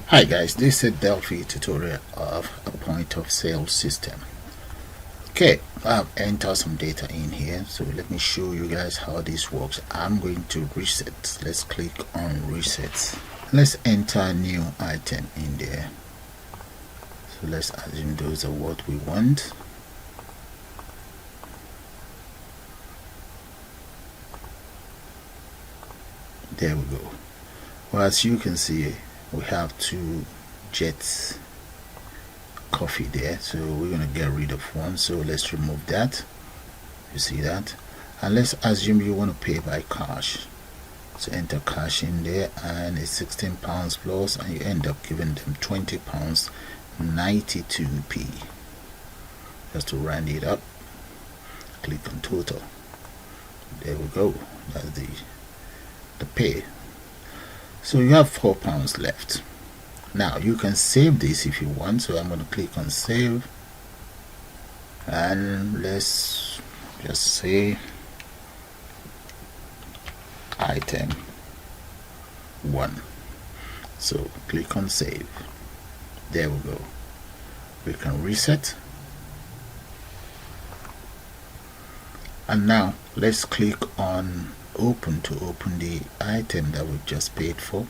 Hi guys, this is a Delphi tutorial of a point of sale system. Okay, I've entered some data in here, so let me show you guys how this works. I'm going to reset. Let's click on reset. Let's enter a new item in there. So let's assume those are what we want. There we go. Well, as you can see, we have two Jets coffee there, so we're gonna get rid of one, so let's remove that. You see that? And let's assume you want to pay by cash, so enter cash in there, and it's £16 plus, and you end up giving them £20 92p. Just to round it up, click on total. There we go. That's the pay. So you have £4 left. Now you can save this if you want, so I'm going to click on save, and let's just say item 1. So click on save. There we go. We can reset, and now let's click on open to open the item that we just paid for,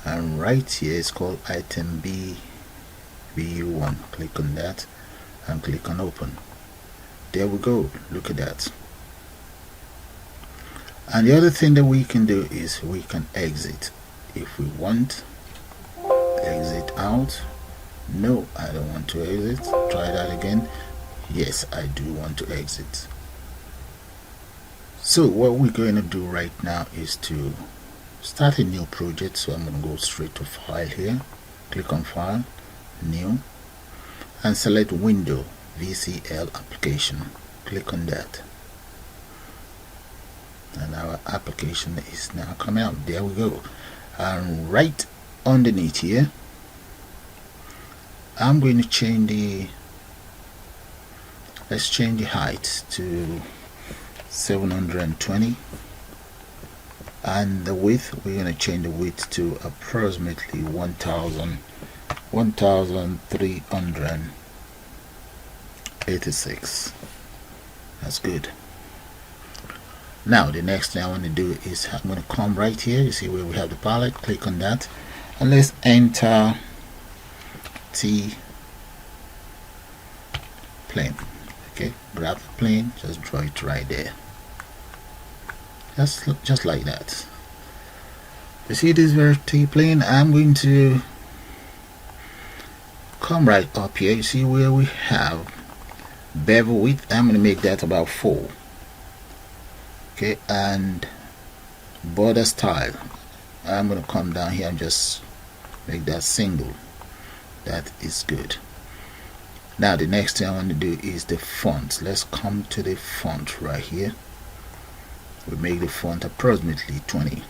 and right here it's called item BU1. Click on that and click on open. There we go. Look at that. And the other thing that we can do is we can exit if we want. Exit out. No, I don't want to exit. Try that again. Yes, I do want to exit. So what we're going to do right now is to start a new project. So I'm going to go straight to file here, click on file, new, and select window VCL application. Click on that, and our application is now coming out. There we go. And right underneath here, I'm going to change the, let's change the height to 720, and the width, we're going to change the width to approximately 1386. That's good. Now the next thing I want to do is I'm going to come right here. You see where we have the palette, click on that, and let's enter T plane. Okay, grab the plane, just draw it right there, just like that. You see this vertical plane? I'm going to come right up here. You see where we have bevel width? I'm going to make that about 4. Okay, and border style, I'm going to come down here and just make that single. That is good. Now the next thing I want to do is the font. Let's come to the font right here. We make the font approximately 20.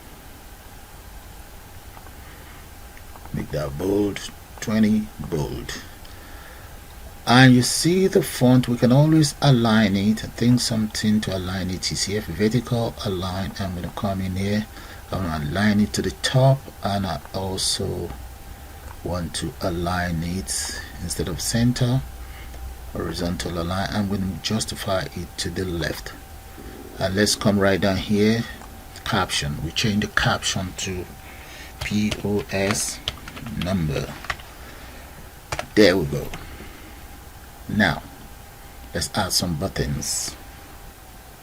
Make that bold, 20 bold. And you see the font, we can always align it. I think something to align it is here. Vertical align. I'm going to come in here. I'm going to align it to the top, and I also want to align it instead of center, horizontal align. I'm going to justify it to the left. And let's come right down here, caption. We change the caption to POS number. There we go. Now let's add some buttons.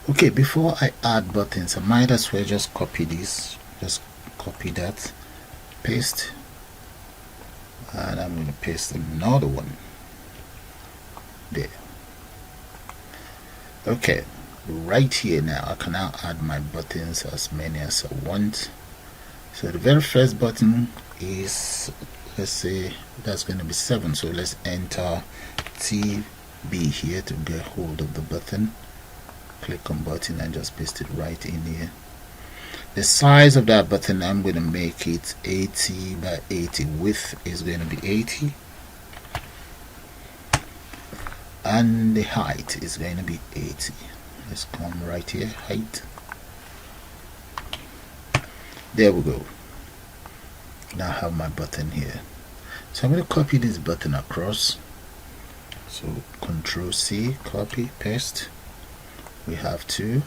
Okay, before I add buttons, I might as well just copy this, just copy that, paste, and I'm going to paste another one there. Okay, right here now I can now add my buttons, as many as I want. So the very first button is, let's say that's going to be 7, so let's enter TB here to get hold of the button. Click on button and just paste it right in here. The size of that button, I'm going to make it 80 by 80. Width is going to be 80, and the height is going to be 80. Let's come right here, height. There we go. Now I have my button here. So I'm going to copy this button across. So Control C, copy, paste. We have 2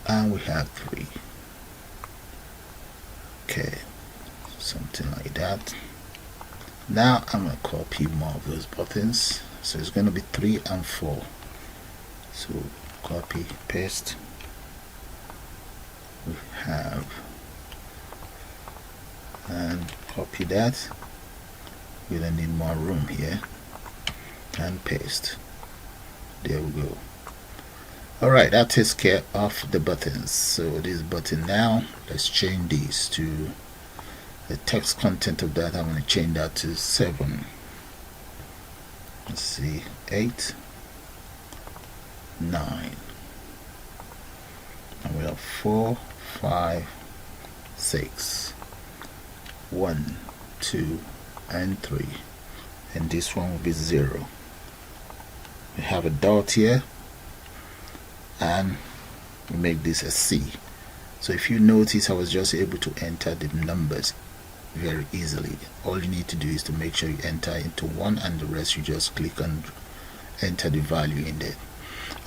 and we have 3. Okay, something like that. Now I'm going to copy more of those buttons. So it's going to be 3 and 4. So copy, paste. We have, and copy that. We don't need more room here, and paste. There we go. Alright, that takes care of the buttons. So this button now, let's change these to the text content of that. I'm going to change that to 7. Let's see, 8, 9, and we have 4, 5, 6, 1, 2, and 3, and this one will be 0. We have a dot here, and we make this a C. So if you notice, I was just able to enter the numbers very easily. All you need to do is to make sure you enter into one, and the rest you just click and enter the value in there.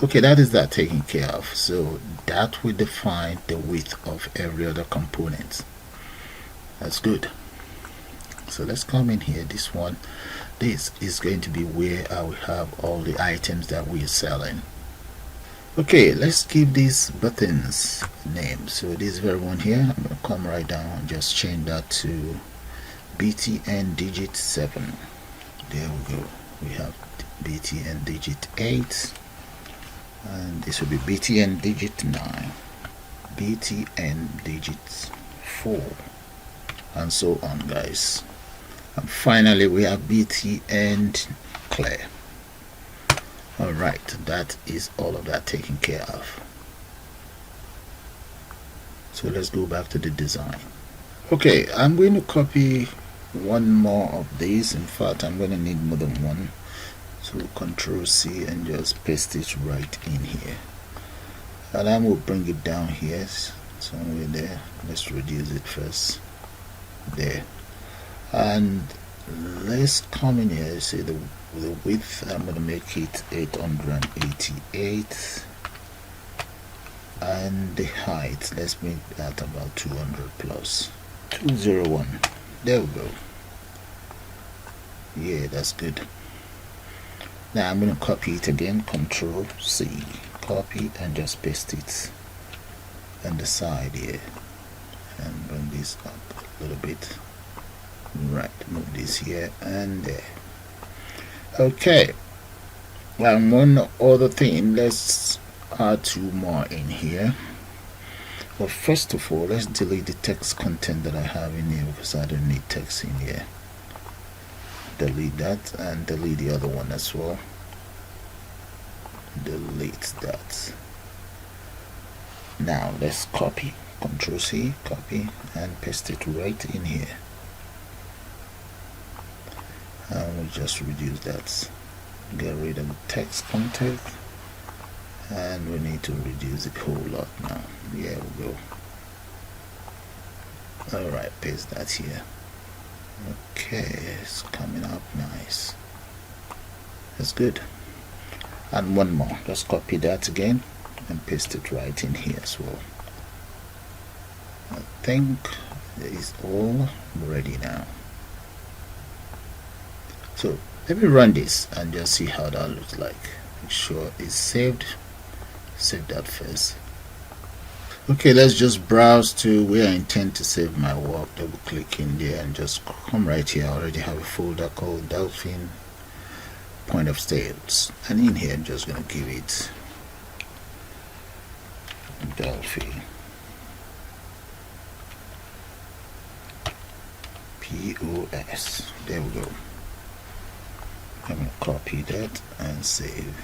Okay, that is that taken care of. So that will define the width of every other component. That's good. So let's come in here. This one, this is going to be where I will have all the items that we are selling. Okay, let's give these buttons names. So this very one here, I'm going to come right down and just change that to BTN digit 7. There we go. We have BTN digit 8, and this will be BTN digit 9, BTN digit 4, and so on, guys. And finally we have BTN clear. Alright, that is all of that taken care of. So let's go back to the design. Okay, I'm going to copy one more of these. In fact, I'm going to need more than one. So Control C and just paste it right in here. And I will bring it down here somewhere there. Let's reduce it first. There. And let's come in here. See the width, I'm going to make it 888, and the height, let's make that about 200 plus 201. There we go. Yeah, that's good. Now I'm going to copy it again. Control C, copy, and just paste it on the side here, and bring this up a little bit. Right, move this here and there. Okay, and one other thing, let's add 2 more in here. But first of all, let's delete the text content that I have in here, because I don't need text in here. Delete that, and delete the other one as well. Delete that. Now let's copy. Control C, copy, and paste it right in here. And we'll just reduce that, get rid of the text content, and we need to reduce it a whole lot now. There we go. Alright, paste that here. Okay, it's coming up nice. That's good. And one more, just copy that again and paste it right in here as well. I think it is all ready now. So let me run this and just see how that looks like. Make sure it's saved. Save that first. Okay, let's just browse to where I intend to save my work. Double click in there and just come right here. I already have a folder called Delphi point of sales, and in here I'm just going to give it Delphi POS. There we go. I'm going to copy that and save,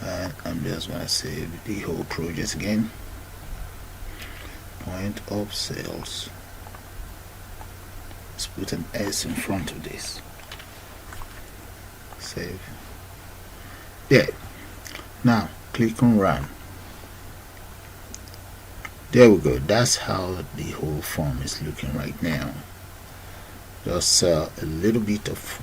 and I'm just going to save the whole project again. Point of sales. Let's put an S in front of this. Save. There. Now click on run. There we go. That's how the whole form is looking right now. Just a little bit of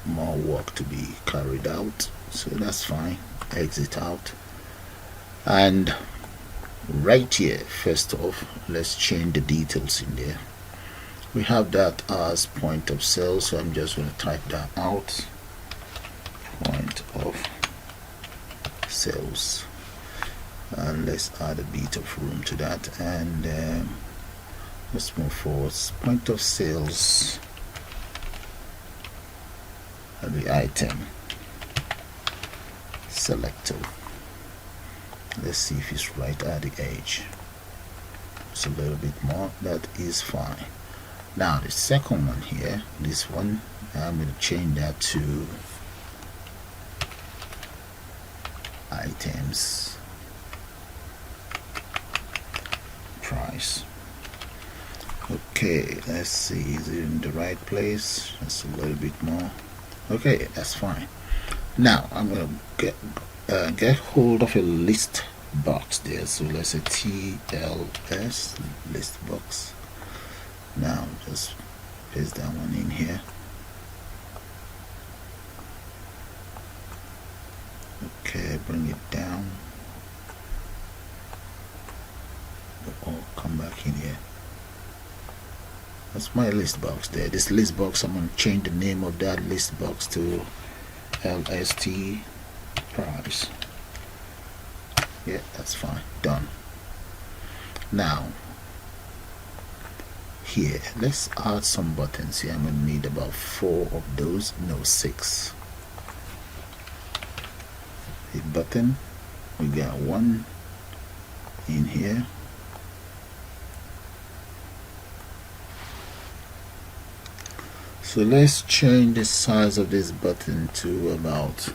more work to be carried out, so that's fine. Exit out, and right here, first off, let's change the details in there. We have that as point of sale, so I'm just going to type that out. Point of sales, and let's add a bit of room to that, and let's move forward. Point of sales, the item selector. Let's see if it's right at the edge. It's a little bit more. That is fine. Now the second one here, this one, I'm going to change that to items price. Okay, let's see, is it in the right place? That's a little bit more. Okay, that's fine. Now I'm going to get hold of a list box there, so let's say TLS list box. Now just paste that one in here. Okay, bring it down. Oh, come back in here. That's my list box there. This list box, I'm going to change the name of that list box to LST price. Yeah, that's fine. Done. Now here, let's add some buttons here. I'm going to need about 4 of those, no 6. A button, we got 1 in here. So let's change the size of this button to about,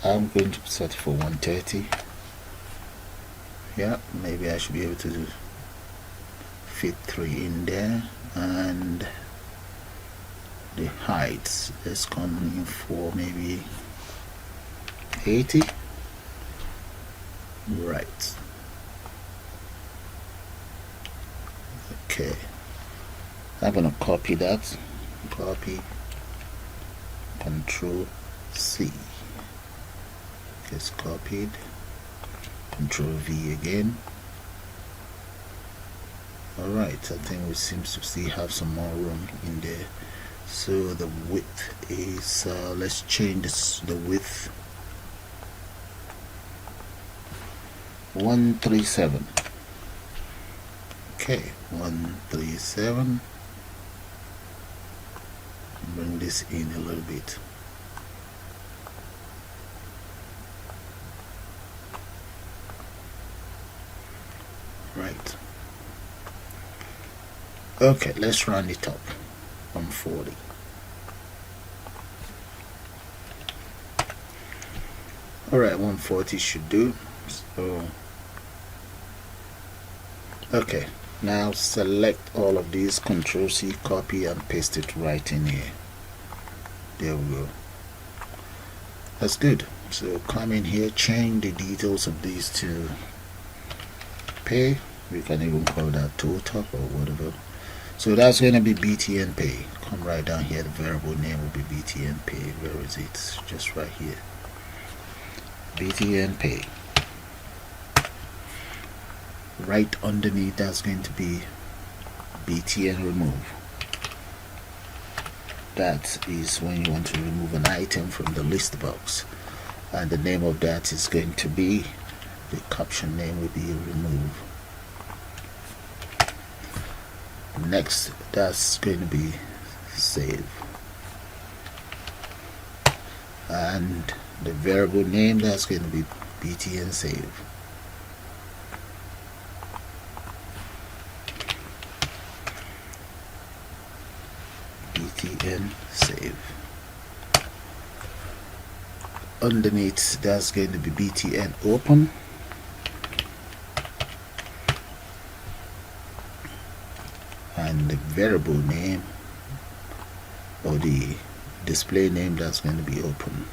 I'm going to set for 130. Yeah, maybe I should be able to fit 3 in there. And the height, let's come in for maybe 80. Right. Okay, I'm gonna copy that. Copy, Control C. It's copied. Control V again. Alright, I think we seem to see have some more room in there. So the width is let's change this, the width 137. Okay, 137. Bring this in a little bit. Right. Okay, let's round it up. 140. Alright, 140 should do. So okay, now select all of these, Control C, copy and paste it right in here. There we go. That's good. So come in here, change the details of these to pay. We can even call that total or whatever. So that's going to be BTN pay. Come right down here, the variable name will be BTN pay. Where is it? Just right here. BTN pay. Right underneath that's going to be BTN remove. That is when you want to remove an item from the list box, and the name of that is going to be, the caption name will be remove. Next, that's going to be save, and the variable name, that's going to be BTN save. BTN save. Underneath, that's going to be BTN open. And the variable name or the display name, that's going to be open.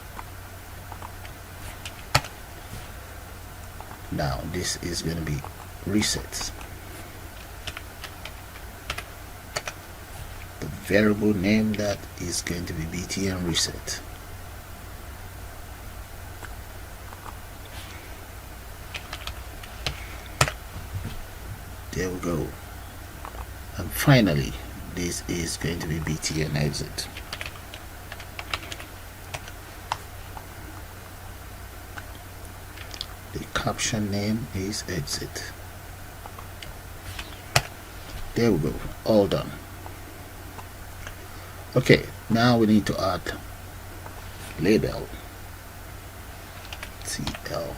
Now this is going to be reset. The variable name that is going to be btn reset. There we go. And finally, this is going to be btn exit. The caption name is exit. There we go, all done. Okay, now we need to add label TL.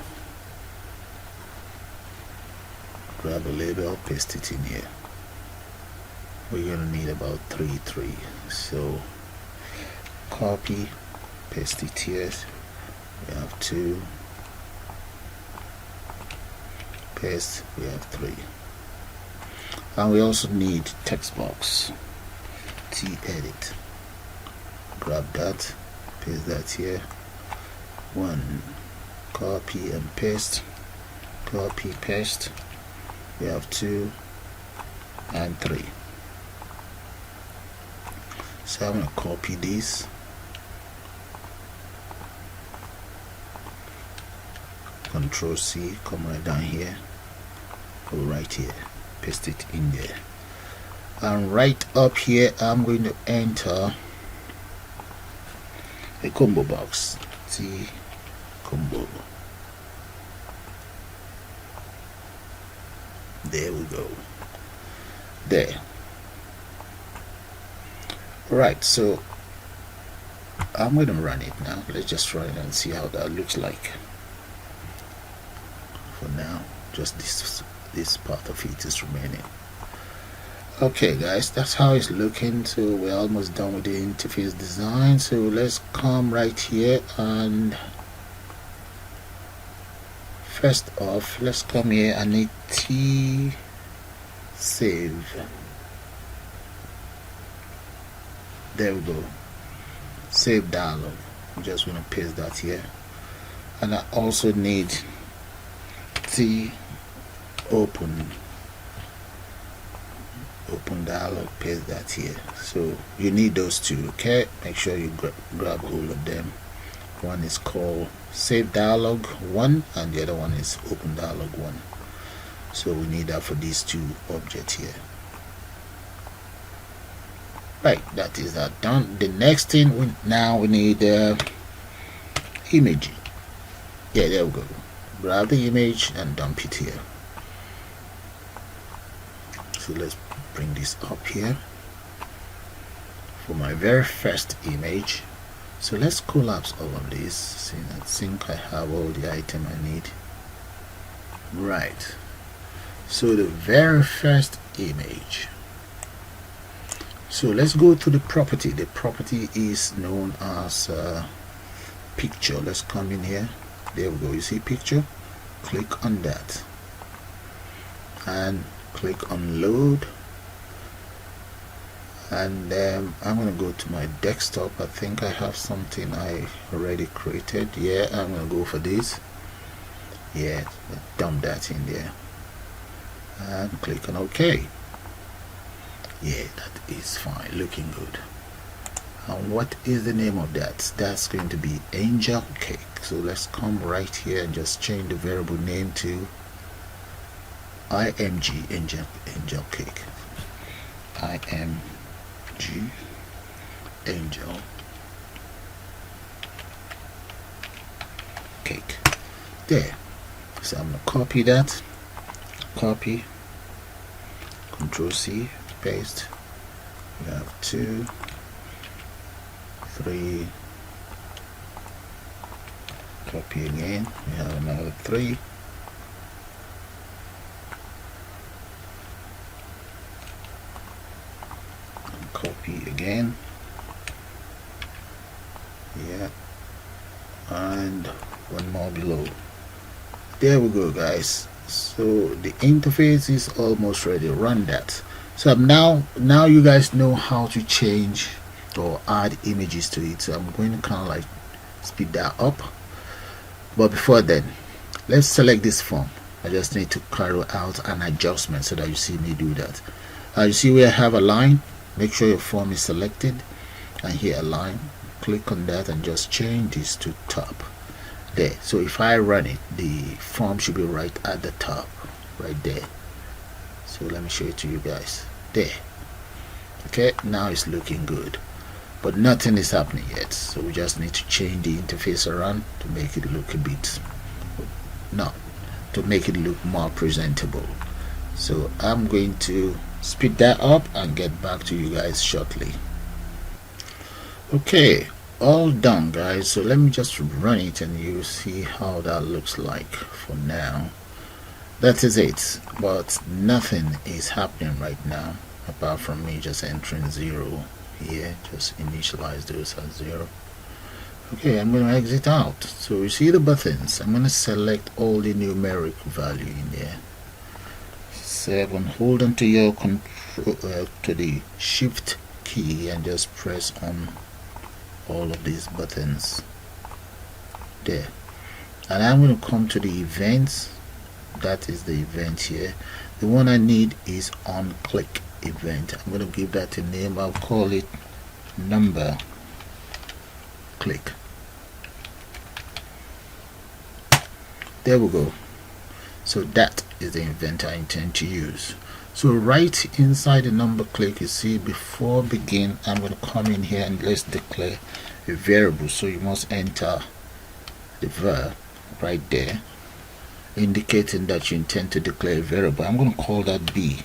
Grab a label, paste it in here. We're gonna need about 3. So copy, paste it here. We have 2. Paste, we have 3. And we also need text box, T-edit. Grab that, paste that here. 1, copy and paste, copy, paste. We have 2 and 3. So I'm going to copy this, Control C, come right down here, go right here, paste it in there. And right up here I'm going to enter a combo box, T combo. There we go. There. Right, so I'm going to run it now. Let's just run it and see how that looks like. For now, just this part of it is remaining. Okay guys, that's how it's looking. So we're almost done with the interface design. So let's come right here, and first off, let's come here and need T save. There we go, save dialog. I'm just going to paste that here. And I also need T open dialog, paste that here. So you need those two, okay? Make sure you grab hold of them. One is called save dialog 1 and the other one is open dialog 1. So we need that for these two objects here. Right, that is that done. The next thing we need image. Yeah, there we go. Grab the image and dump it here. So let's bring this up here for my very first image. So let's collapse all of this. See, I think I have all the item I need. Right, so the very first image. So let's go to the property. The property is known as picture. Let's come in here. There we go. You see picture? Click on that and click on load. And I'm going to go to my desktop. I think I have something I already created. Yeah, I'm going to go for this. Yeah, dump that in there and click on OK. Yeah, that is fine, looking good. And what is the name of that? That's going to be angel cake. So let's come right here and just change the variable name to img angel cake. img angel cake. There. So I'm gonna copy that, copy, Control C, paste. We have 2, 3, copy again. We have another 3, and copy again. Yeah, and one more below. There we go, guys. So the interface is almost ready. Run that. So now you guys know how to change or add images to it. So I'm going to kind of like speed that up, but before then, let's select this form. I just need to carry out an adjustment so that you see me do that. You see where I have a line? Make sure your form is selected, and here align, click on that and just change this to top there. So if I run it, the form should be right at the top, right there. So let me show it to you guys there. Okay, now it's looking good, but nothing is happening yet, so we just need to change the interface around to make it look a bit, no, to make it look more presentable. So I'm going to speed that up and get back to you guys shortly. Okay, all done guys, so let me just run it and you see how that looks like. For now, that is it, but nothing is happening right now apart from me just entering 0 here. Just initialize those as 0. Okay, I'm going to exit out. So you see the buttons, I'm going to select all the numeric value in there. 7, hold on to your control to the shift key and just press on all of these buttons there, and I'm going to come to the events. That is the event here. The one I need is on click event. I'm going to give that a name. I'll call it number click. There we go. So that is the event I intend to use. So right inside the number click, you see before begin, I'm going to come in here and let's declare a variable. So you must enter the var right there, indicating that you intend to declare a variable. I'm going to call that B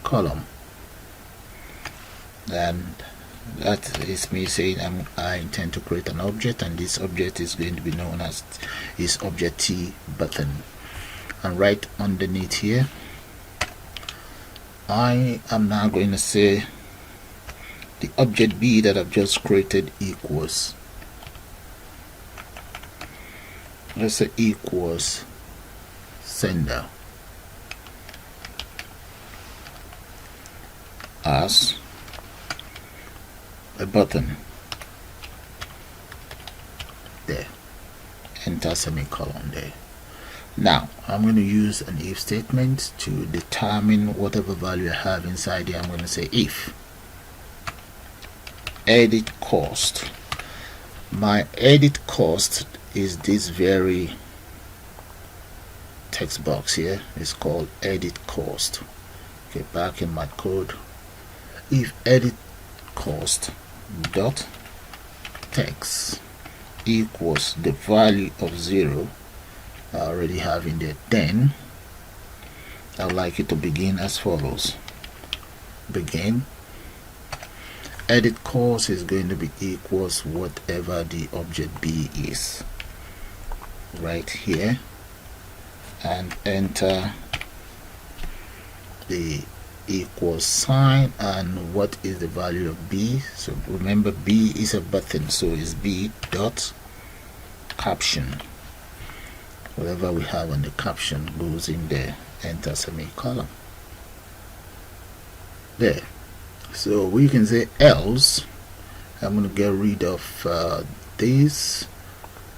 column, and that is me saying I intend to create an object, and this object is going to be known as is object T button. And right underneath here, I am now going to say the object B that I've just created equals, let's say equals sender as a button there. Enter semicolon there. Now I'm going to use an if statement to determine whatever value I have inside here. I'm going to say if edit cost. My edit cost is this very text box here. It's called edit cost. Okay, back in my code, if edit cost dot text equals the value of 0 I already have in there, then I would like it to begin as follows. Begin edit cost is going to be equals whatever the object B is right here, and enter the equals sign and what is the value of B. So remember, B is a button, so it's B dot caption. Whatever we have on the caption goes in there. Enter semicolon there. So we can say else. I'm going to get rid of this.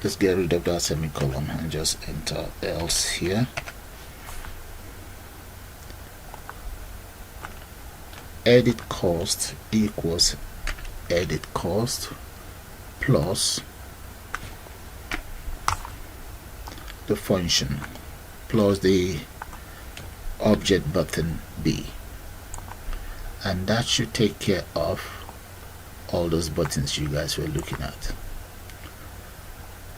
Let's get rid of that semicolon and just enter else here. Edit cost equals edit cost plus the function plus the object button B, and that should take care of all those buttons you guys were looking at.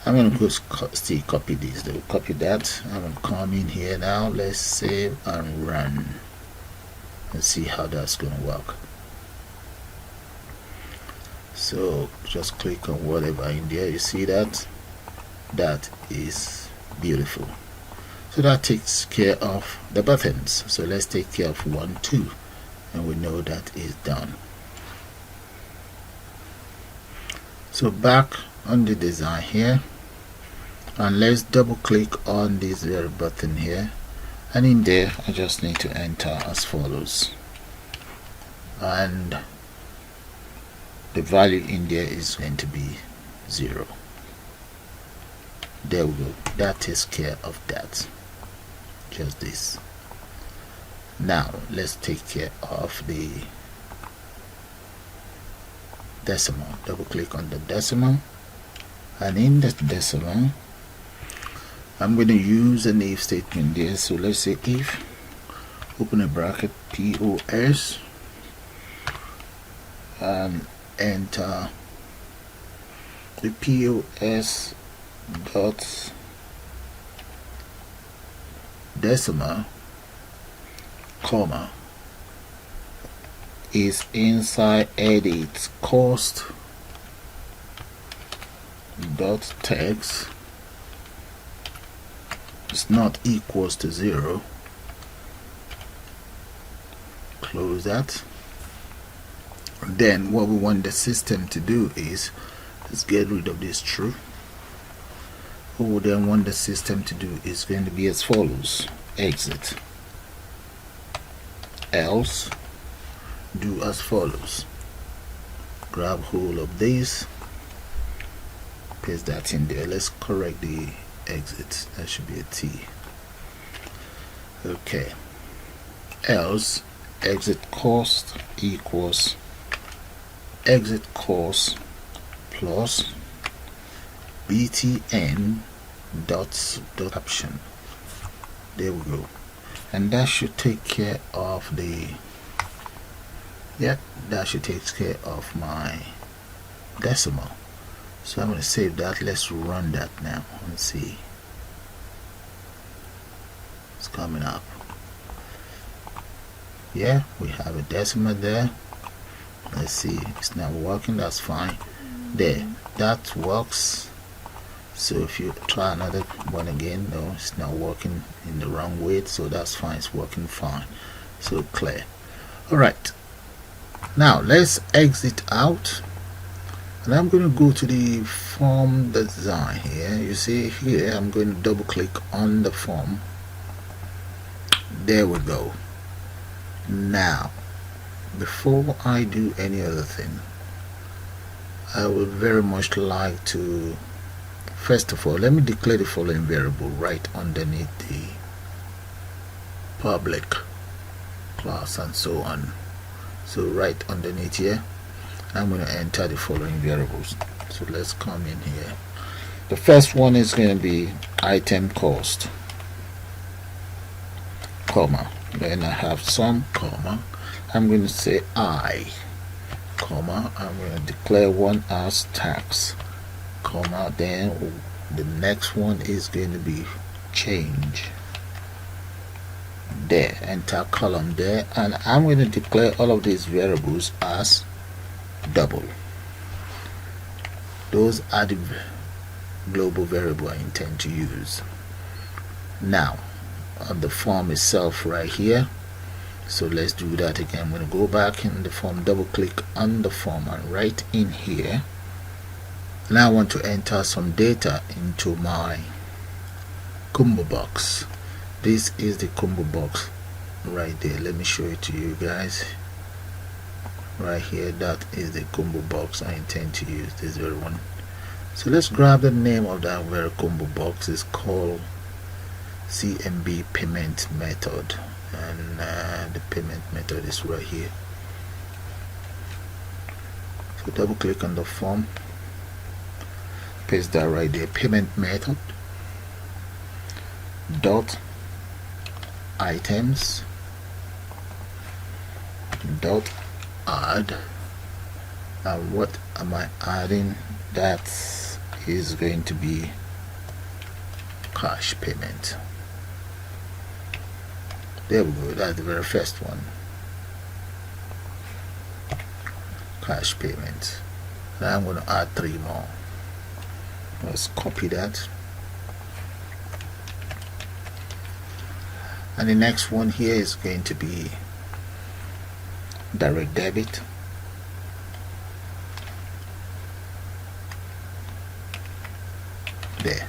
I'm going to go still copy this though. Copy that. I'm going to come in here now. Let's save and run and see how that's going to work. So just click on whatever in there. You see that? That is beautiful. So that takes care of the buttons. So let's take care of 1, 2, and we know that is done. So back on the design here, and let's double click on this very button here, and in there I just need to enter as follows, and the value in there is going to be 0. There we go. That takes care of that. Just this. Now let's take care of the decimal. Double click on the decimal, and in the decimal I'm going to use an if statement there. So let's say if, open a bracket, POS, and enter the POS dot decimal, comma, is inside edit cost dot text is not equals to 0. Close that. Then what we want the system to do is, let's get rid of this true. What we then want the system to do is going to be as follows: exit, else, do as follows: grab hold of this, paste that in there. Let's correct the exit, that should be a T. Okay, else exit cost equals exit cost plus btn dot option. There we go, and that should take care of the, that should take care of my decimal. So I'm going to save that. Let's run that now and see. It's coming up. Yeah, we have a decimal there. Let's see, it's not working. That's fine. There, that works. So if you try another one again, no, it's not working in the wrong way. So that's fine, it's working fine. So clear. Alright, now let's exit out, and I'm going to go to the form design here. You see here, I'm going to double click on the form. There we go. Now before I do any other thing, I would very much like to, first of all, let me declare the following variable right underneath the public class and so on. So right underneath here, I'm going to enter the following variables. So let's come in here. The first one is going to be item cost, comma, then I have some, comma, I'm going to say I, comma, I'm going to declare one as tax, comma, then the next one is going to be change. There, enter column there, and I'm going to declare all of these variables as double. Those are the global variable I intend to use. Now on the form itself right here, so let's do that again. I'm going to go back in the form, double click on the form, and right in here, now I want to enter some data into my combo box. This is the combo box right there. Let me show it to you guys. Right here, that is the combo box I intend to use, this very one. So let's grab the name of that very combo box. It's called CMB payment method, and the payment method is right here. So double click on the form, paste that right there, payment method dot items dot add, and what am I adding? That is going to be cash payment. There we go, that's the very first one, cash payment. Now I'm going to add 3 more. Let's copy that, and the next one here is going to be direct debit. There,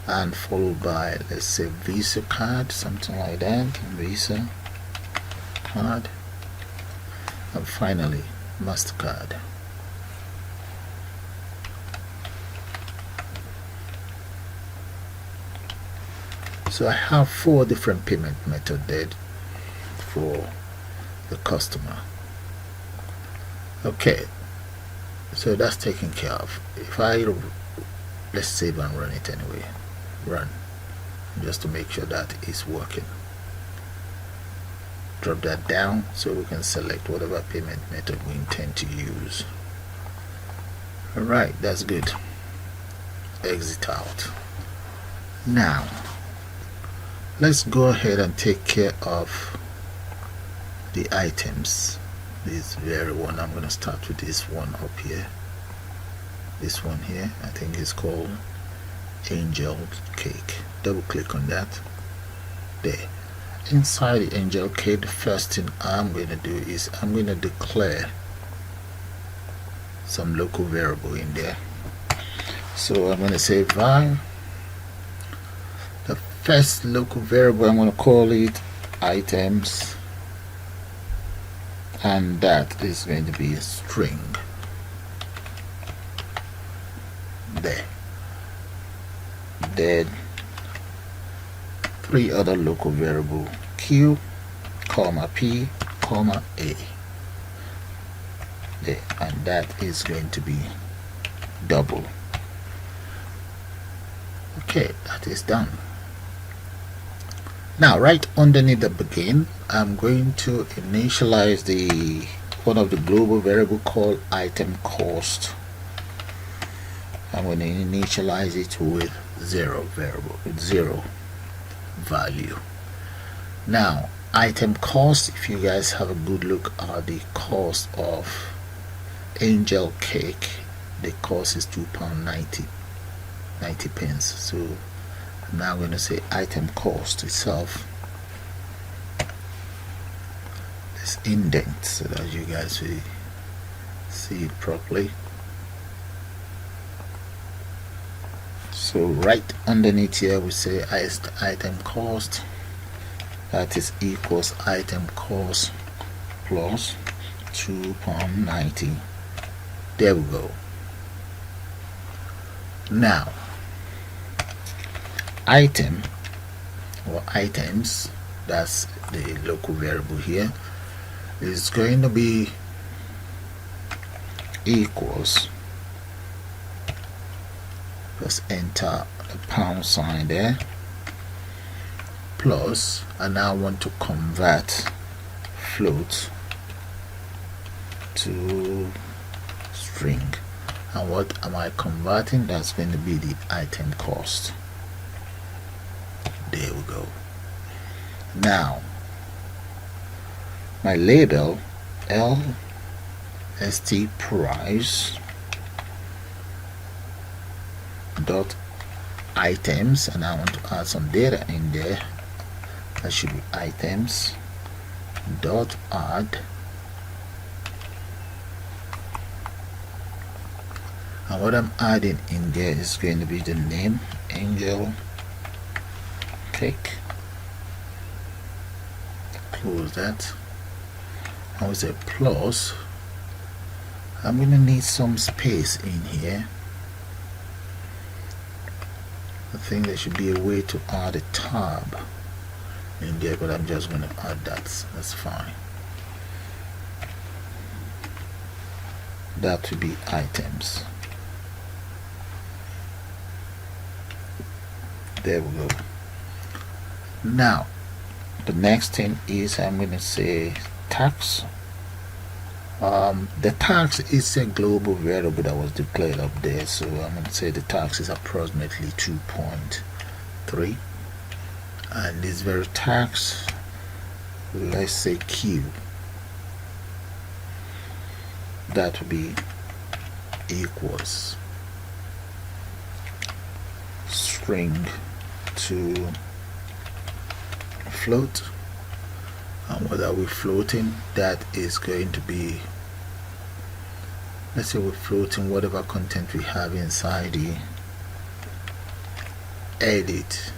and followed by, let's say, Visa card, something like that, Visa card, and finally MasterCard. So I have 4 different payment methods there for the customer. Okay, so that's taken care of. If I let's save and run it anyway, run, just to make sure that it's working. Drop that down so we can select whatever payment method we intend to use. Alright, that's good. Exit out. Now let's go ahead and take care of the items. This very one, I'm going to start with this one up here. This one here, I think it's called Angel Cake. Double click on that. There. Inside the Angel Cake, the first thing I'm going to do is I'm going to declare some local variable in there. So I'm going to say var. The first local variable, I'm going to call it items, and that is going to be a string. There. Then 3 other local variable, q, comma p, comma a. There, and that is going to be double. Okay, that is done. Now right underneath the begin, I'm going to initialize the one of the global variable called item cost. I'm going to initialize it with 0 variable, with 0 value. Now item cost, if you guys have a good look at the cost of Angel Cake, the cost is £2.90. So I'm now going to say item cost itself. Let's indent so that you guys will see it properly. So right underneath here we say item cost, that is equals item cost plus £2.90. There we go. Now item or items, that's the local variable here, is going to be equals, just enter a pound sign there, plus, and now I want to convert float to string. And what am I converting? That's going to be the item cost. There we go. Now my label LST price dot items, and I want to add some data in there. That should be items dot add, and what I'm adding in there is going to be the name, Angel Cake. Close that. I will say plus. I'm going to need some space in here. I think there should be a way to add a tab in there, but I'm just going to add that. That's fine. That would be items. There we go. Now the next thing is I'm going to say tax. The tax is a global variable that was declared up there, so I'm going to say the tax is approximately 2.3, and this very tax, let's say q, that will be equals string to float. And what are we floating? That is going to be, let's say we're floating whatever content we have inside the edit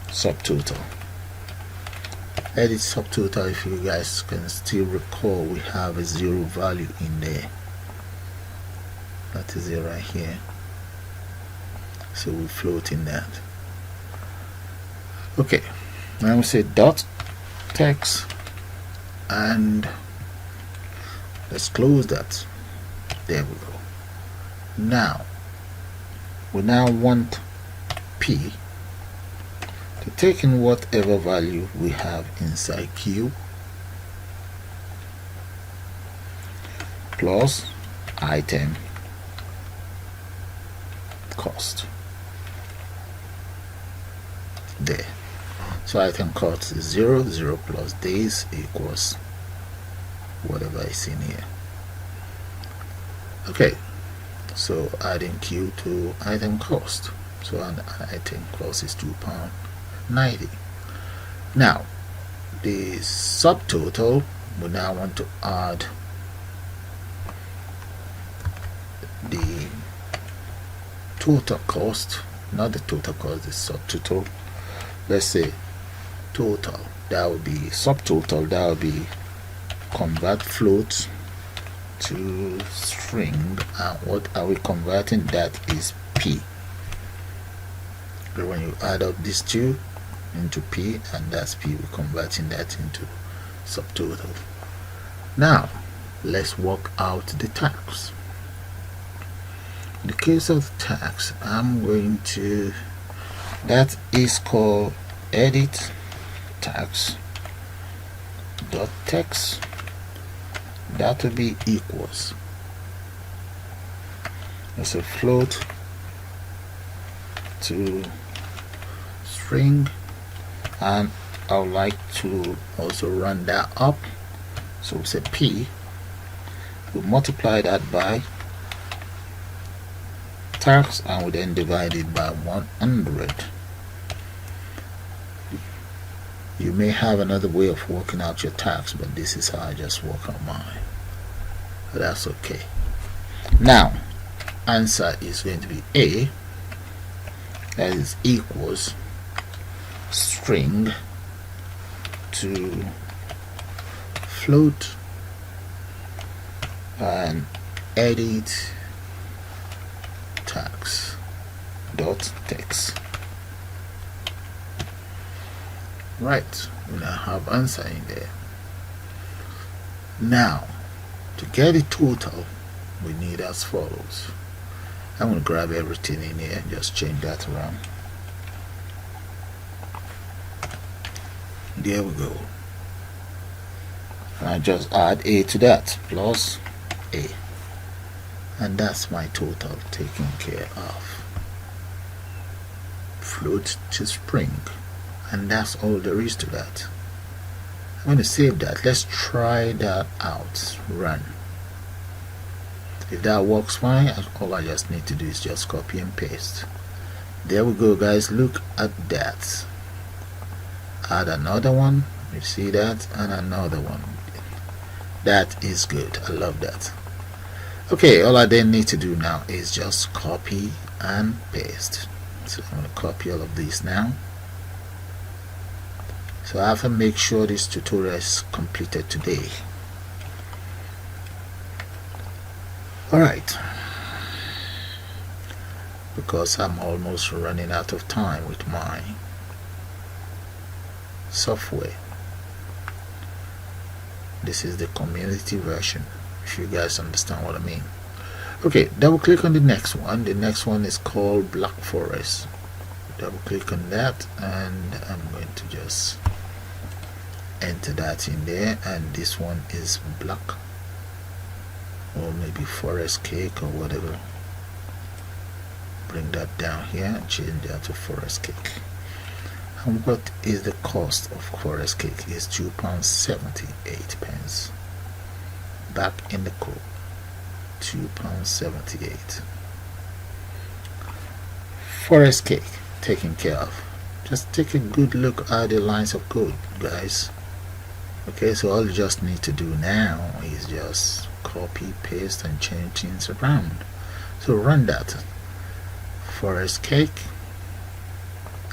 subtotal. Edit subtotal, if you guys can still recall, we have a 0 value in there. That is it right here. So we're floating that. Okay, now we say dot text, and let's close that. There we go. Now we want P to take in whatever value we have inside Q plus item cost. There. So item cost is 0, 0 plus days equals whatever is in here. Okay, so adding Q to item cost. So an item cost is £2.90. Now the subtotal, we now want to add the total cost, not the total cost, the subtotal. Let's say total, that would be subtotal, that would be convert float to string, and what are we converting? That is P. But when you add up these two into P, and that's P, we're converting that into subtotal. Now let's work out the tax. In the case of the tax, I'm going to, that is called edit tax dot text. That will be equals, let's say float to string, and I would like to also run that up. So we say P, we multiply that by tax, and we then divide it by 100. You may have another way of working out your tax, but this is how I just work out mine. But that's okay. Now answer is going to be A, that is equals string to float and edit tax dot text. Right, we now have answer in there. Now to get the total, we need as follows. I'm going to grab everything in here and just change that around. There we go. And I just add A to that, plus A, and that's my total taken care of. Float to spring, and that's all there is to that. I'm going to save that. Let's try that out. Run. If that works fine, all I just need to do is just copy and paste. There we go, guys. Look at that. Add another one. You see that? And another one. That is good. I love that. Okay, all I then need to do now is just copy and paste. So I'm going to copy all of these now. So I have to make sure this tutorial is completed today. Alright, because I'm almost running out of time with my software. This is the community version, if you guys understand what I mean. Okay, double click on the next one. The next one is called Black Forest. Double click on that, and I'm going to just enter that in there, and this one is black, or maybe forest cake or whatever. Bring that down here and change that to forest cake. And what is the cost of forest cake? Is £2.78. Back in the code, £2.78. Forest cake taken care of. Just take a good look at the lines of code, guys. Okay, so all you just need to do now is just copy, paste, and change things around. So run that. Forest cake,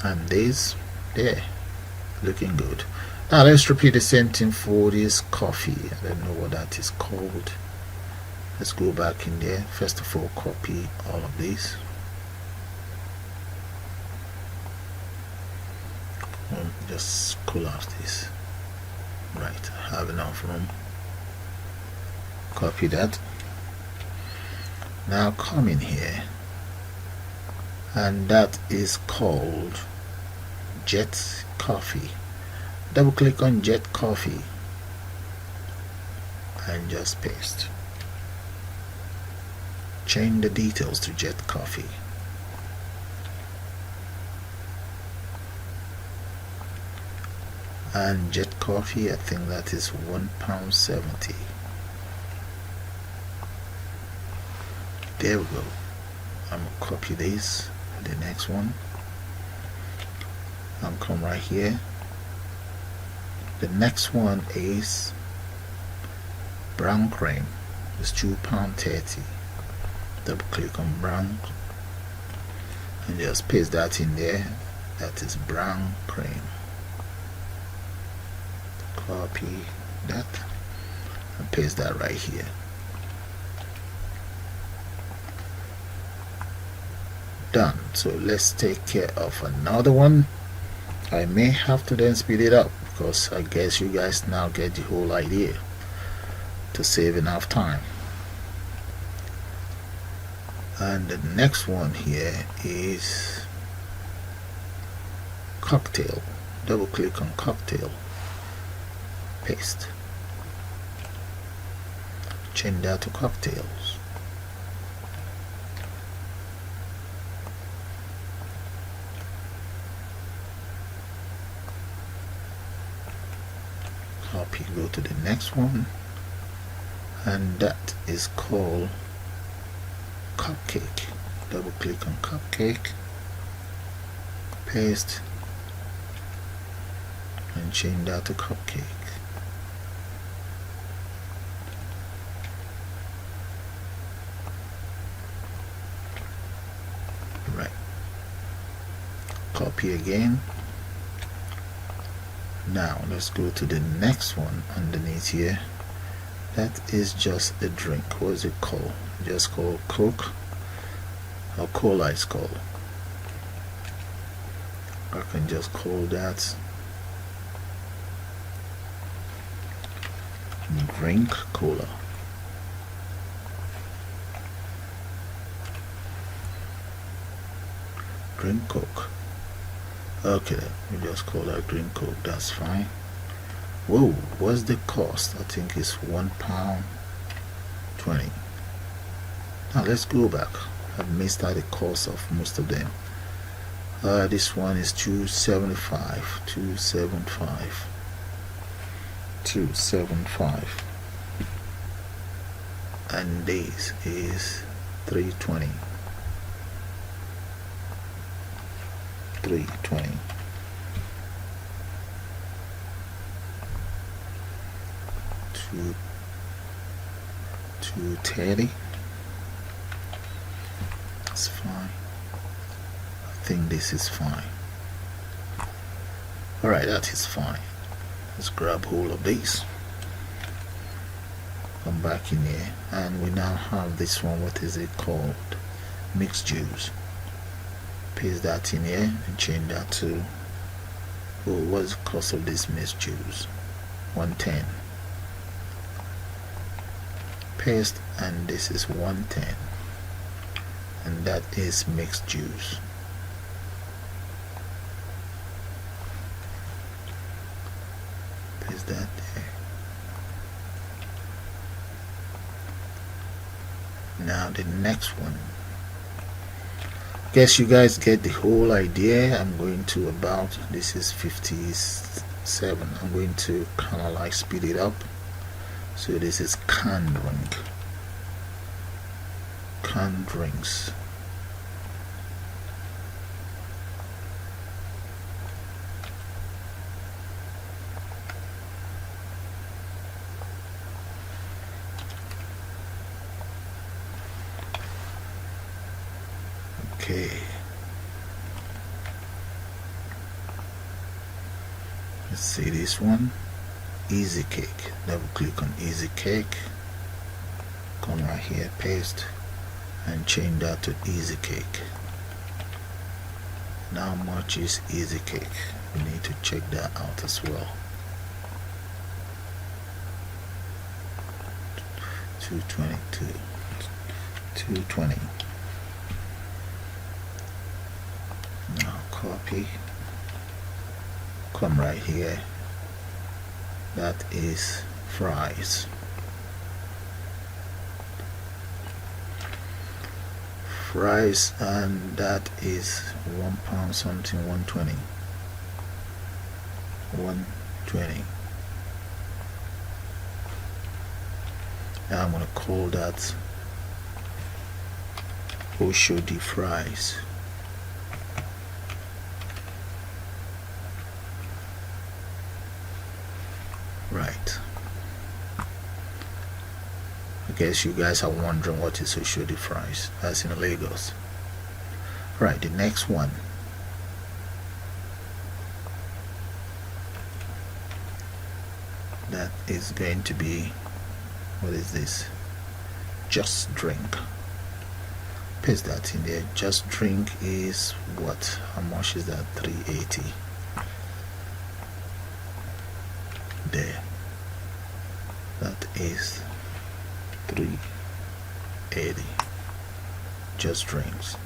and this there, looking good. Now let's repeat the same thing for this coffee. I don't know what that is called. Let's go back in there. First of all, copy all of these. just collapse this. Right, I have enough room. Copy that. Now come in here, and that is called Jet Coffee. Double click on Jet Coffee and just paste. Change the details to Jet Coffee. And Jet Coffee, I think that is £1.70. There we go. I'm gonna copy this, the next one, and come right here. The next one is brown cream. It's £2.30. Double click on brown and just paste that in there. That is brown cream. Copy that and paste that right here. Done. So let's take care of another one. I may have to then speed it up because I guess you guys now get the whole idea, to save enough time. And the next one here is cocktail. Double click on cocktail, paste, change that to cocktails. Copy, go to the next one, and that is called cupcake. Double click on cupcake, paste, and change that to cupcake. Right, copy again. Now let's go to the next one underneath here. That is just a drink. What is it called? Just called Coke or Cola is called. I can just call that drink cola. Drink Coke. Okay, we just call that green Coke. That's fine. Whoa, what's the cost? I think it's £1.20. Now let's go back. I've missed out the cost of most of them. This one is $2.75, and this is $3.20. $2.30. That's fine. I think this is fine. Alright, that is fine. Let's grab hold of this. Come back in here, and we now have this one. What is it called? Mixed juice. Paste that in here and change that to, oh, what's the cost of this mixed juice? $1.10. Paste, and this is $1.10, and that is mixed juice. Paste that there. Now the next one. Guess you guys get the whole idea. I'm going to about, this is 57. I'm going to kind of like speed it up. So this is canned drink. Canned drinks. Okay. Let's see this one. Easy cake. Double click on easy cake. Come right here, paste, and change that to easy cake. Now how much is easy cake? we need to check that out as well. 222, 220. Now copy, come right here, that is fries. Fries, and that is £1 something, 120. 120. Now I'm gonna call that Oshodi fries. Right. I guess you guys are wondering what is Oshodi fries. That's in Lagos. Right, the next one. That is going to be, what is this? Just drink. Paste that in there. Just drink is what? How much is that? 380. There. That is 380. Just drinks.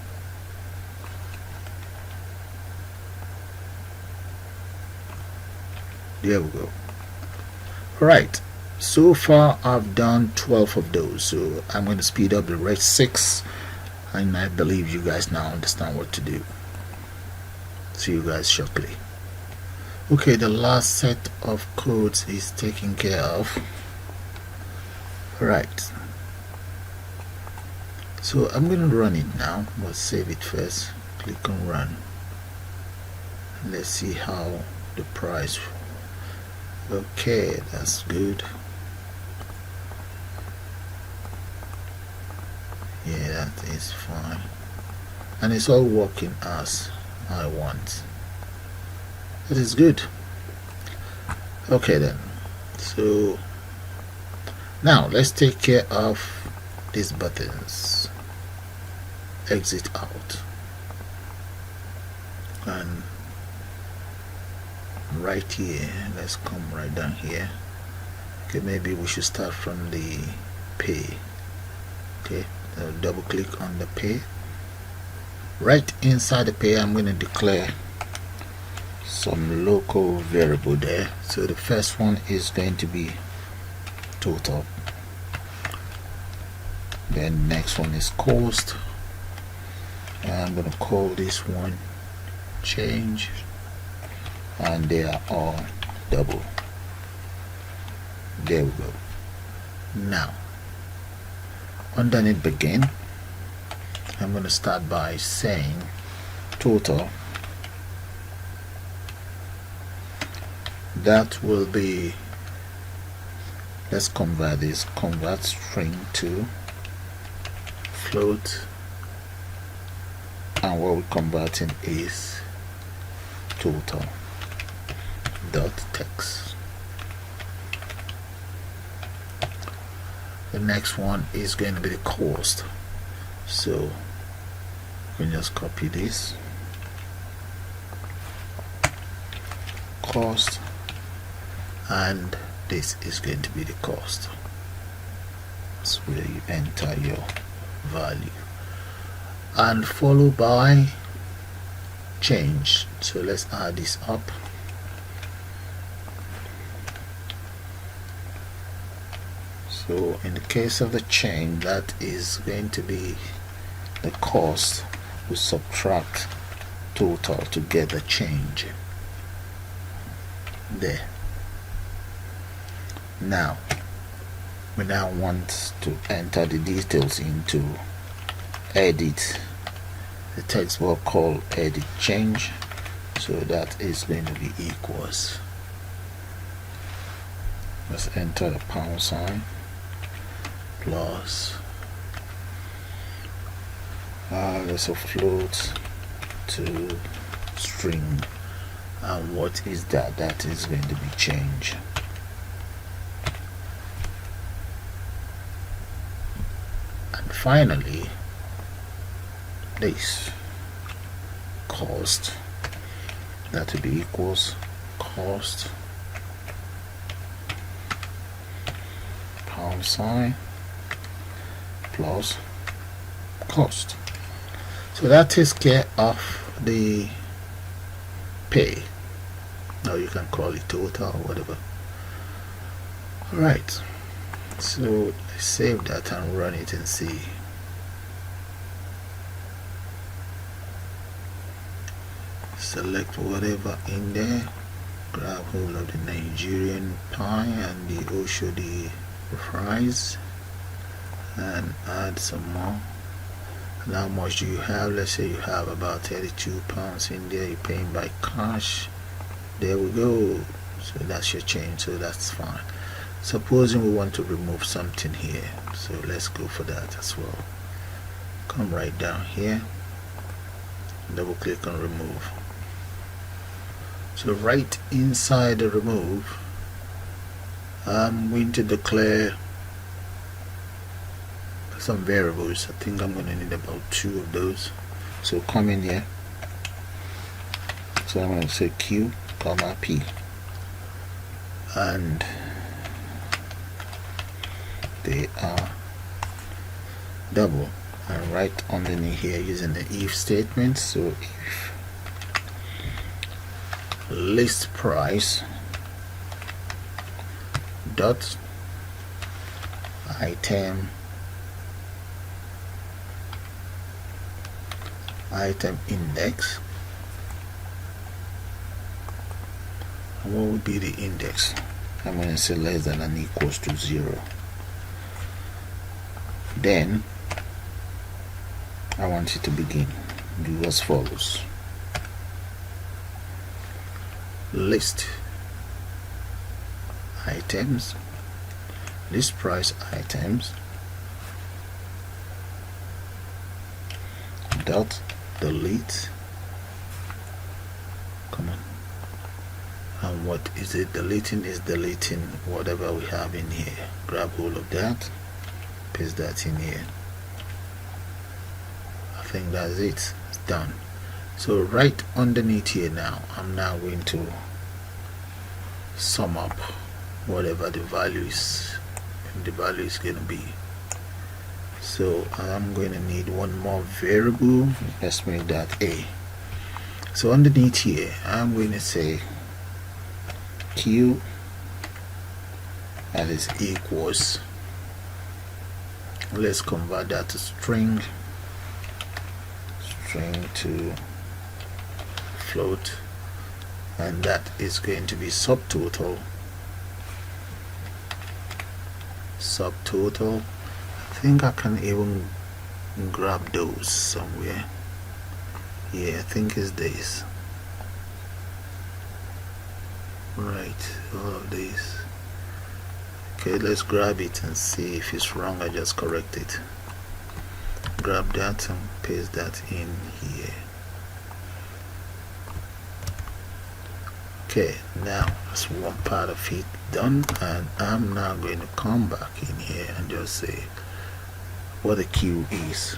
There we go. Right, so far I've done 12 of those, so I'm going to speed up the rest 6, and I believe you guys now understand what to do. See you guys shortly. Okay, the last set of codes is taken care of. Right, so I'm going to run it now, but save it first. Click on run. Let's see how the price. Okay, that's good. Yeah, that is fine, and it's all working as I want. That is good. Okay then, so now let's take care of these buttons. Exit out, and right here, let's come right down here. Okay, maybe we should start from the pay. Okay, double click on the pay. Right inside the pay, I'm going to declare some local variable there. So the first one is going to be total, then next one is cost, and I'm going to call this one change, and they are all double. There we go. Now underneath begin, I'm going to start by saying total. That will be, let's convert this, convert string to float, and what we're converting is total dot text. The next one is going to be the cost, so we can just copy this cost, and this is going to be the cost. That's where you enter your value, and followed by change. So let's add this up. So in the case of the change, that is going to be the cost. We subtract total to get the change there. Now we now want to enter the details into edit, the text box called edit change. So that is going to be equals, let's enter the pound sign, plus let's float to string, and what is that? That is going to be change. And finally this cost, that will be equals cost £sign plus cost. So that takes care of the pay. Now you can call it total or whatever. Alright, so let's save that and run it and see. Select whatever in there, grab hold of the Nigerian pie and the Oshodi fries and add some more. And how much do you have? Let's say you have about £32 in there. You're paying by cash. There we go. So that's your change, so that's fine. Supposing we want to remove something here, so let's go for that as well. Come right down here, double click on remove. So right inside the remove, I'm going to declare some variables. I think I'm going to need about 2 of those. So come in here. So I'm going to say Q, comma P, and they are double, and right underneath here using the if statement. So if list price dot item index, and what would be the index? I'm going to say less than and equals to 0. Then I want it to begin. Do as follows: list items, list price items dot delete. Come on. And what is it deleting? Is deleting whatever we have in here. Grab hold of that, paste that in here. I think that's it. It's done. So right underneath here now, I'm now going to sum up whatever the value is, and the value is going to be. So I'm going to need one more variable. Let's make that A. So underneath here, I'm going to say Q, that is equals, let's convert that to string to float, and that is going to be subtotal. I think I can even grab those somewhere. Yeah, I think it's this. Right, all of these. Okay, let's grab it and see if it's wrong. I just correct it. Grab that and paste that in here. Okay, now that's one part of it done, and I'm now going to come back in here and just say what the Q is.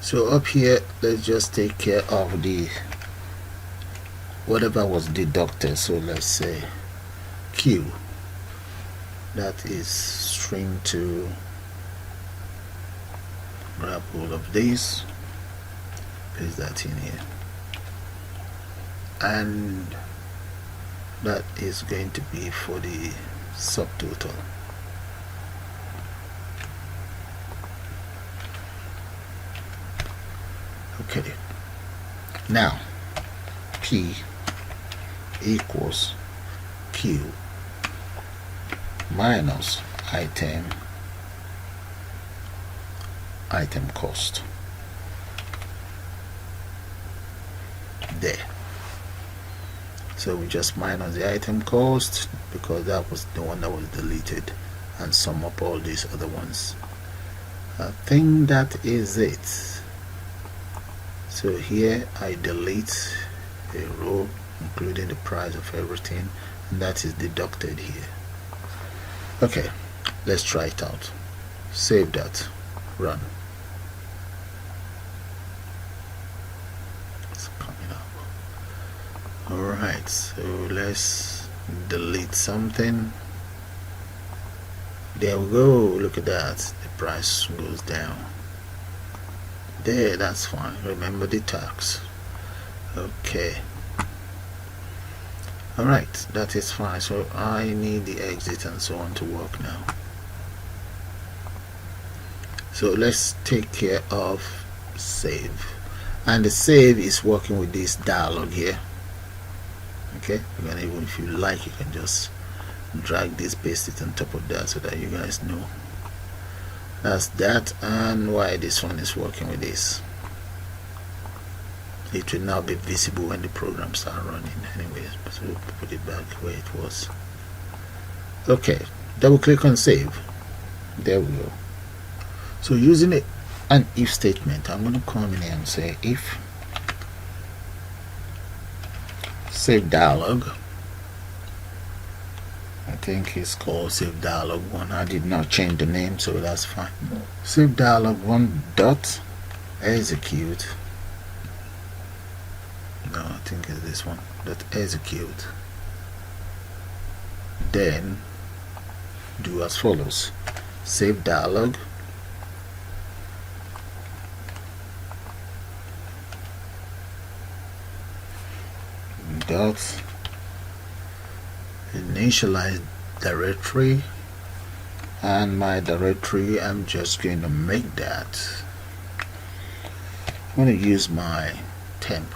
So up here, let's just take care of the whatever was deducted. So let's say Q, that is string to, grab hold of this, paste that in here, and that is going to be for the subtotal. Okay, now P equals Q minus item cost. There. So we just minus the item cost because that was the one that was deleted, and sum up all these other ones. I think that is it. So here I delete a row including the price of everything, and that is deducted here. Okay, let's try it out. Save that, run. It's coming up. Alright, so let's delete something. There we go, look at that, the price goes down. There, that's fine. Remember the tax. Okay. Alright, that is fine. So I need the exit and so on to work now. So let's take care of save. And the save is working with this dialog here. Okay, and even if you like, you can just drag this, paste it on top of that so that you guys know. That's that, and why this one is working with this. It will now be visible when the program starts running anyways, so we'll put it back where it was. Okay, double click on save. There we go. So using an if statement, I'm going to come in here and say if save dialog. I think it's called save dialog 1. I did not change the name, so that's fine. Save dialog 1 dot execute. No, I think it's this one. Dot execute. Then do as follows. Save dialog. Dot initialize directory, and my directory, I'm just going to make that, I'm going to use my temp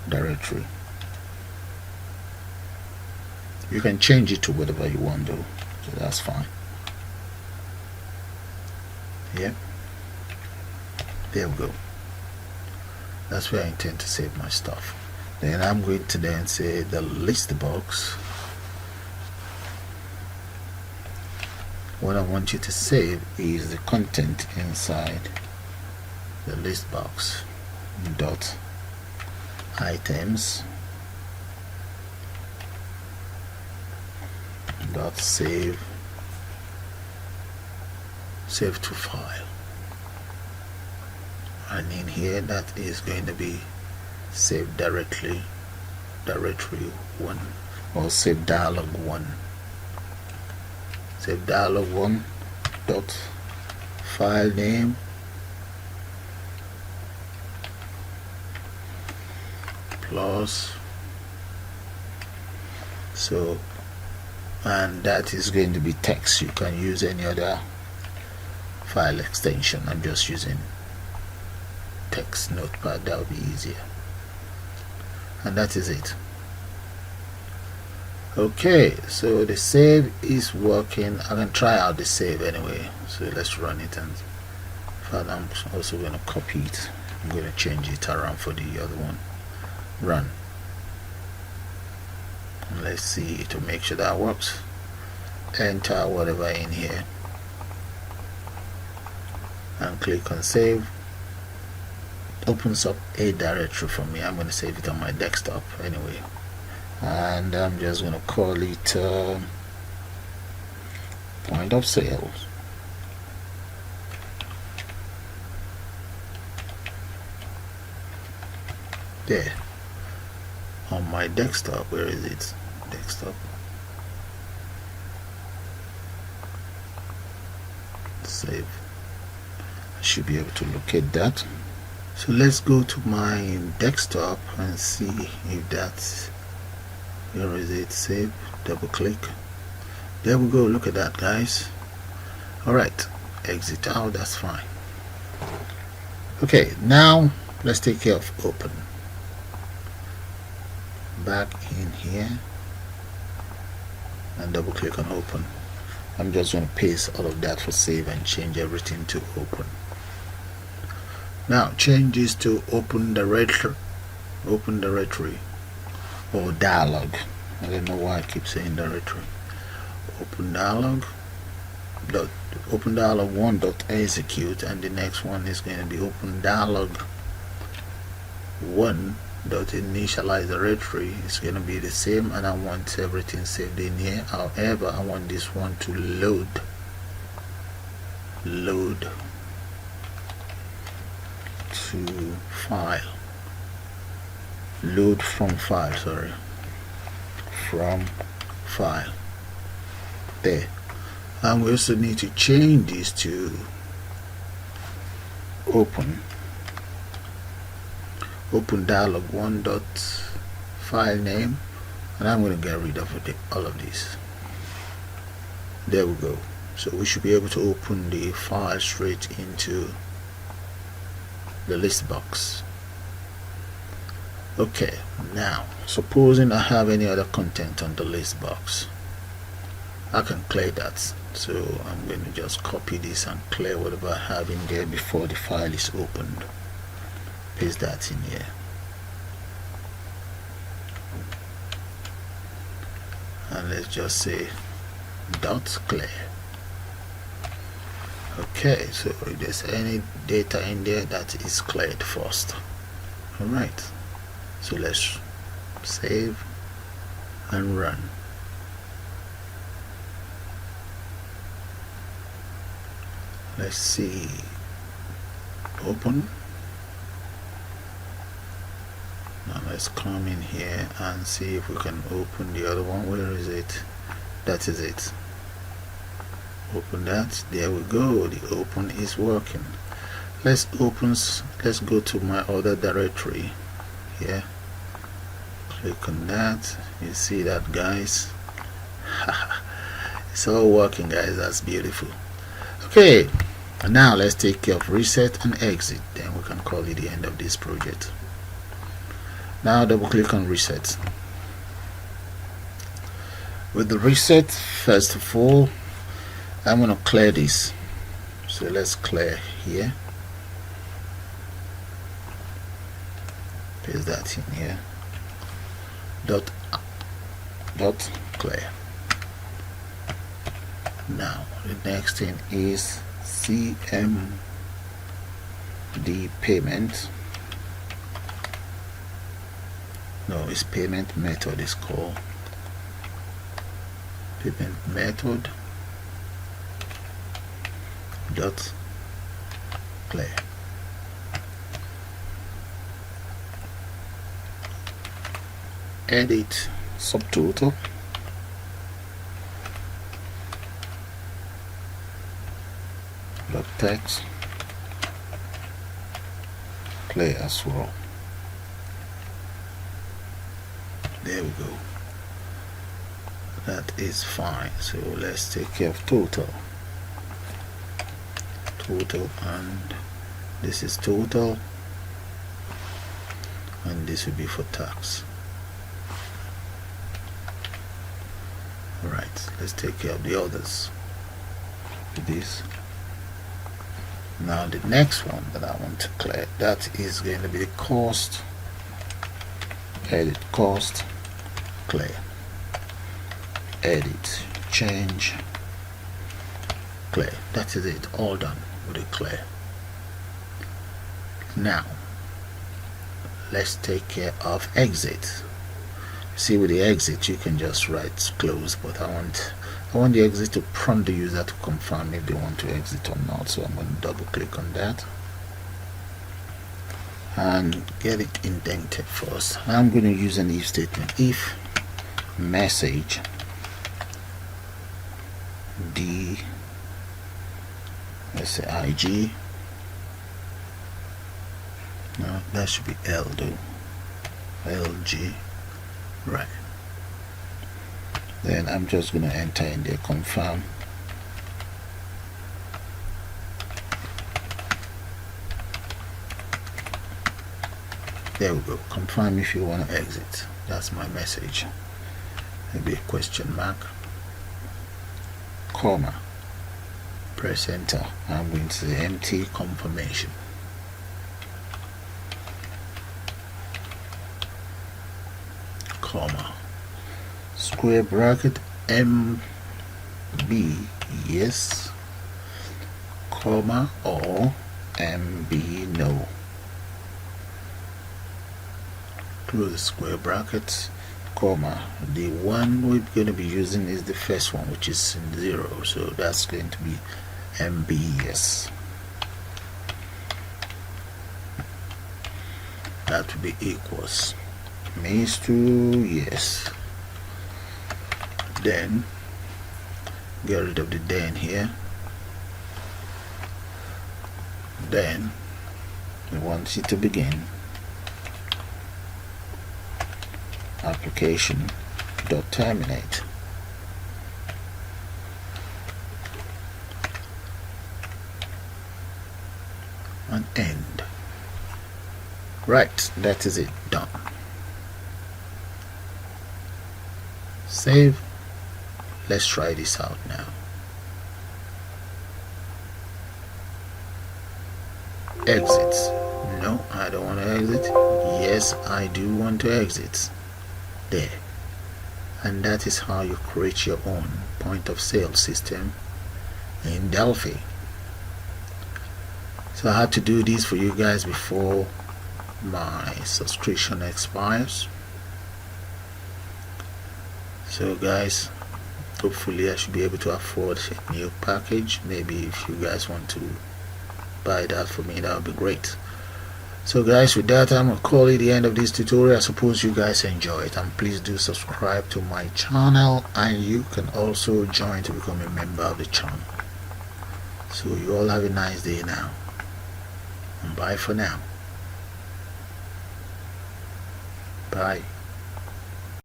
directory. You can change it to whatever you want though, so that's fine. Yep, there we go. That's where I intend to save my stuff. Then I'm going to then say the list box. What I want you to save is the content inside the list box. Dot items dot save to file, and in here that is going to be save directory 1 or save dialog 1. Save dialog 1 dot file name plus, so, and that is going to be text. You can use any other file extension. I'm just using text notepad, that would be easier. And that is it. Okay, so the save is working. I can try out the save anyway, so let's run it. And in fact, I'm also going to copy it. I'm going to change it around for the other one. Run, and let's see to make sure that works. Enter whatever in here and click on save. Opens up a directory for me. I'm going to save it on my desktop anyway, and I'm just going to call it point of sale. There on my desktop. Where is it? Desktop, save. I should be able to locate that. So let's go to my desktop and see if that's, where is it? Save, double click. There we go. Look at that, guys. Alright, exit out, that's fine. Okay, now let's take care of open. Back in here and double click on open. I'm just going to paste all of that for save and change everything to open. Now change this to open directory or dialog. I don't know why I keep saying directory. Open dialog dot open dialog 1 dot execute, and the next one is going to be open dialog 1 dot initialize directory. It's going to be the same, and I want everything saved in here. However, I want this one to load to file. load from file, from file. There. And we also need to change this to open dialog 1 dot file name, and I'm going to get rid of all of this. There we go. So we should be able to open the file straight into the list box. Okay, now supposing I have any other content on the list box, I can clear that. So I'm going to just copy this and clear whatever I have in there before the file is opened. Paste that in here. And let's just say dot clear. Okay, so if there's any data in there, that is cleared first. Alright, so let's save and run. Let's see, open. Now let's come in here and see if we can open the other one. Where is it? That is it. Open that. There we go. The open is working. Let's go to my other directory here. Click on that. You see that, guys? It's all working, guys. That's beautiful. Okay, now let's take care of reset and exit. Then we can call it the end of this project. Now double click on reset. With the reset, first of all, I'm going to clear this. So let's clear here. Paste that in here. Dot clear. Now the next thing is CMD payment. No, it's payment method is called. Payment method dot clear. Edit subtotal. Dot text clear as well. There we go. That is fine. So let's take care of total, and this is total, and this will be for tax. Alright, let's take care of the others with this. Now the next one that I want to clear, that is going to be the cost. Edit cost, clear. Edit change, clear. That is it, all done with it clear. Now let's take care of exit. See, with the exit you can just write close, but I want the exit to prompt the user to confirm if they want to exit or not. So I'm going to double click on that and get it indented first. I'm going to use an if statement. If message d, let's say ig, no, that should be l though, lg, right. Then I'm just going to enter in there confirm. There we go. Confirm if you want to exit. That's my message. Maybe a question mark, comma, press enter. I'm going to say empty confirmation. Comma, square bracket MB yes, comma, or MB no. Close the square brackets, comma. The one we're going to be using is the first one, which is 0, so that's going to be MB yes. That will be equals. means to yes. Then get rid of the then here. Then we want it to begin. Application dot terminate. And end. Right, that is it, done. Save. Let's try this out now. Exit. No, I don't want to exit. Yes, I do want to exit. There. And that is how you create your own point of sale system in Delphi. So I had to do this for you guys before my subscription expires. So guys, hopefully I should be able to afford a new package. Maybe if you guys want to buy that for me, that would be great. So guys, with that, I'm gonna call it the end of this tutorial. I suppose you guys enjoy it, and please do subscribe to my channel, and you can also join to become a member of the channel. So you all have a nice day now, and bye for now. Bye.